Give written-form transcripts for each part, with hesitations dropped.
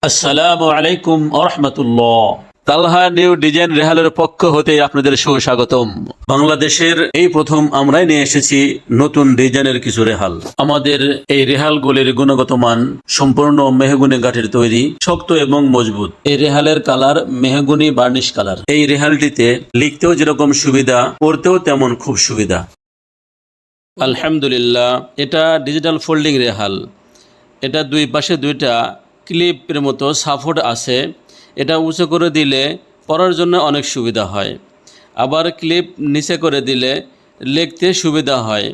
আসসালামু আলাইকুম আরহামাতুল্লাহ। তালহা new design রেহালের পক্ষ হতে আপনাদের সুস্বাগতম। বাংলাদেশের এই প্রথম আমরাই নিয়ে এসেছি নতুন ডিজাইনের কিছু রেহাল। আমাদের এই রেহালগুলির গুণগত মান সম্পূর্ণ মেহগুনি কাঠের তৈরি, শক্ত এবং মজবুত। এই রেহালের কালার মেহগুনি বার্নিশ কালার। এই রেহালটিতে লিখতেও যেরকম সুবিধা, পড়তেও তেমন খুব সুবিধা। আলহামদুলিল্লাহ, এটা ডিজিটাল ফোল্ডিং রেহাল। এটা দুই পাশে দুইটা ক্লিপের মতো সাপোর্ট আছে। এটা উঁচু করে দিলে পড়ার জন্য অনেক সুবিধা হয়, আবার ক্লিপ নিচে করে দিলে লিখতে সুবিধা হয়।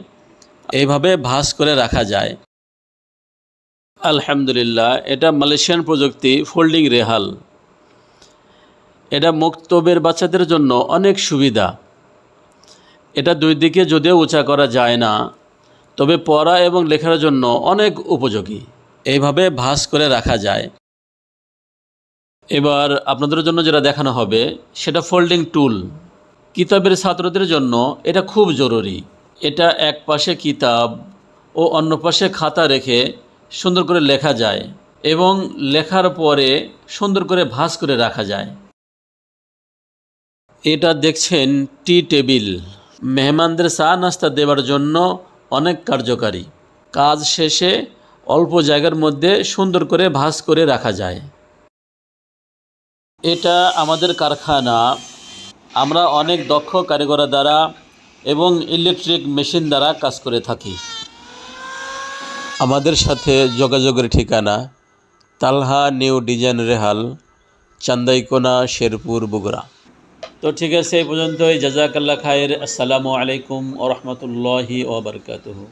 এইভাবে ভাঁজ করে রাখা যায়। আলহামদুলিল্লাহ, এটা মালয়েশিয়ান প্রযুক্তি ফোল্ডিং রেহাল। এটা মক্তবের বাচ্চাদের জন্য অনেক সুবিধা। এটা দুই দিকে যদিও উঁচা করা যায় না, তবে পড়া এবং লেখার জন্য অনেক উপযোগী। এইভাবে ভাঁজ করে রাখা যায়। এবার আপনাদের জন্য যেটা দেখানো হবে সেটা ফোল্ডিং টুল। কিতাবের ছাত্রদের জন্য এটা খুব জরুরি। এটা এক পাশে কিতাব ও অন্য পাশে খাতা রেখে সুন্দর করে লেখা যায় এবং লেখার পরে সুন্দর করে ভাঁজ করে রাখা যায়। এটা দেখছেন টি টেবিল। মেহমানদের চা নাস্তা দেওয়ার জন্য অনেক কার্যকারী। কাজ শেষে অল্প জায়গার মধ্যে সুন্দর করে ভাঁজ করে রাখা যায়। এটা আমাদের কারখানা। আমরা অনেক দক্ষ কারিগরের দ্বারা এবং ইলেকট্রিক মেশিন দ্বারা কাজ করে থাকি। আমাদের সাথে যোগাযোগের ঠিকানা তালহা নিউ ডিজাইন রেহাল, চান্দাইকোনা, শেরপুর, বগুড়া। তো ঠিক আছে, এই পর্যন্তই। জাজাকাল্লাহ খায়ের। আসসালামু আলাইকুম ওয়া রাহমাতুল্লাহি ওয়া বারাকাতুহু।